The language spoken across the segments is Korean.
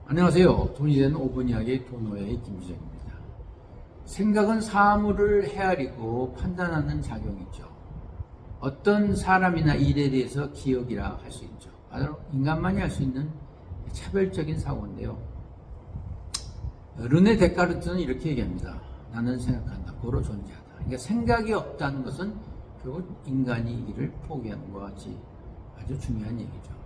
안녕하세요. 돈이 되는 5분 이야기 도노의 김주정입니다. 생각은 사물을 헤아리고 판단하는 작용이죠. 어떤 사람이나 일에 대해서 기억이라 할 수 있죠. 바로 인간만이 할 수 있는 차별적인 사고인데요. 르네 데카르트는 이렇게 얘기합니다. 나는 생각한다. 고로 존재하다. 그러니까 생각이 없다는 것은 결국 인간이기를 포기하는 것과 같이 아주 중요한 얘기죠.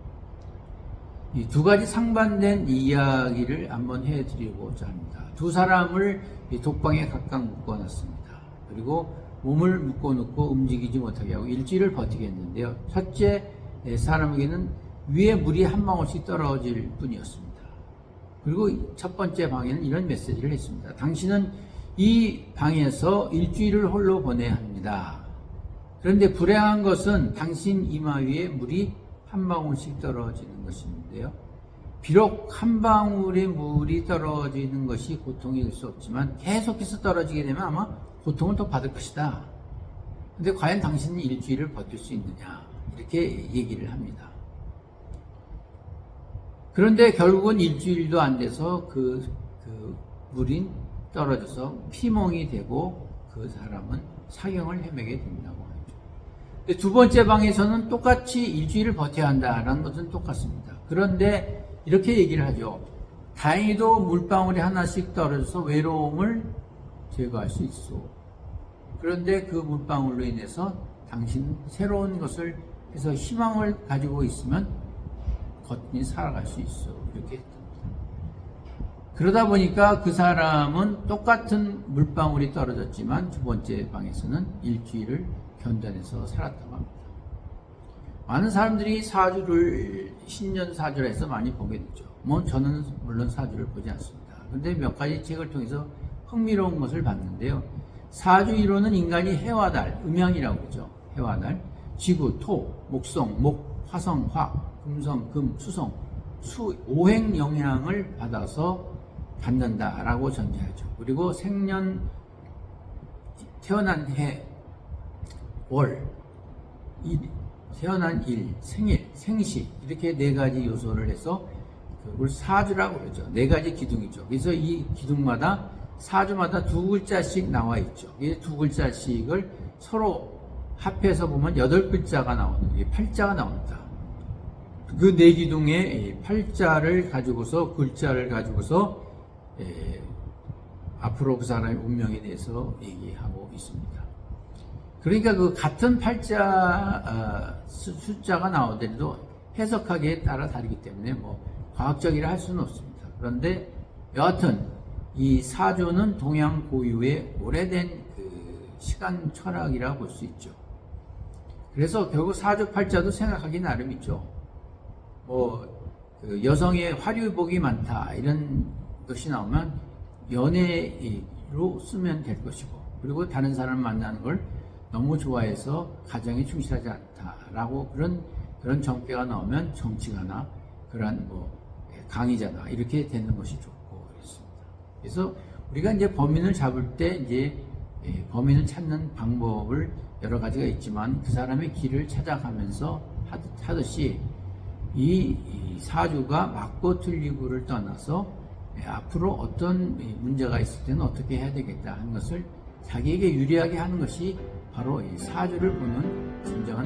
이 두 가지 상반된 이야기를 한번 해드리고자 합니다. 두 사람을 독방에 각각 묶어놨습니다. 그리고 몸을 묶어놓고 움직이지 못하게 하고 일주일을 버티게 했는데요. 첫째 사람에게는 위에 물이 한 방울씩 떨어질 뿐이었습니다. 그리고 첫 번째 방에는 이런 메시지를 했습니다. 당신은 이 방에서 일주일을 홀로 보내야 합니다. 그런데 불행한 것은 당신 이마 위에 물이 한 방울씩 떨어지는 것인데요. 비록 한 방울의 물이 떨어지는 것이 고통일 수 없지만 계속해서 떨어지게 되면 아마 고통을 더 받을 것이다. 근데 과연 당신은 일주일을 버틸 수 있느냐? 이렇게 얘기를 합니다. 그런데 결국은 일주일도 안 돼서 그 물이 떨어져서 피멍이 되고 그 사람은 사형을 헤매게 된다고 하죠. 두 번째 방에서는 똑같이 일주일을 버텨야 한다라는 것은 똑같습니다. 그런데 이렇게 얘기를 하죠. 다행히도 물방울이 하나씩 떨어져서 외로움을 제거할 수 있어. 그런데 그 물방울로 인해서 당신 새로운 것을 해서 희망을 가지고 있으면 거뜬히 살아갈 수 있어. 이렇게 했답니다. 그러다 보니까 그 사람은 똑같은 물방울이 떨어졌지만 두 번째 방에서는 일주일을 견뎌내서 살았다고 합니다. 많은 사람들이 사주를 신년사주라 해서 많이 보게 되죠. 저는 물론 사주를 보지 않습니다. 그런데 몇 가지 책을 통해서 흥미로운 것을 봤는데요. 사주 이론은 인간이 해와 달, 음양이라고 그러죠. 해와 달, 지구, 토, 목성, 목, 화성, 화, 금성, 금, 수성, 수 5행 영향을 받아서 갖는다라고 전제하죠. 그리고 생년, 태어난 해, 월, 태어난 일, 생일, 생시 이렇게 네 가지 요소를 해서 그걸 사주라고 그러죠. 네 가지 기둥이죠. 그래서 이 기둥마다 사주마다 두 글자씩 나와 있죠. 이 두 글자씩을 서로 합해서 보면 8글자가 나오는 게 팔자가 나옵니다. 그 네 기둥의 팔자를 가지고서 글자를 가지고서 앞으로 그 사람의 운명에 대해서 얘기하고 있습니다. 그러니까 그 같은 팔자 숫자가 나오더라도 해석하기에 따라 다르기 때문에 과학적이라 할 수는 없습니다. 그런데 여하튼 이 사주는 동양 고유의 오래된 시간 철학이라 볼 수 있죠. 그래서 결국 사주 팔자도 생각하기 나름이죠. 여성의 화류복이 많다 이런 것이 나오면 연애로 쓰면 될 것이고, 그리고 다른 사람을 만나는 걸 너무 좋아해서 가정에 충실하지 않다라고 그런 정패가 나오면 정치가나 그런 강의자나 이렇게 되는 것이 좋고 그렇습니다. 그래서 우리가 이제 범인을 잡을 때 이제 범인을 찾는 방법을 여러 가지가 있지만 그 사람의 길을 찾아가면서 하듯이 이 사주가 맞고 틀리고를 떠나서 앞으로 어떤 문제가 있을 때는 어떻게 해야 되겠다 하는 것을 자기에게 유리하게 하는 것이 바로 이 사주를 보는 진정한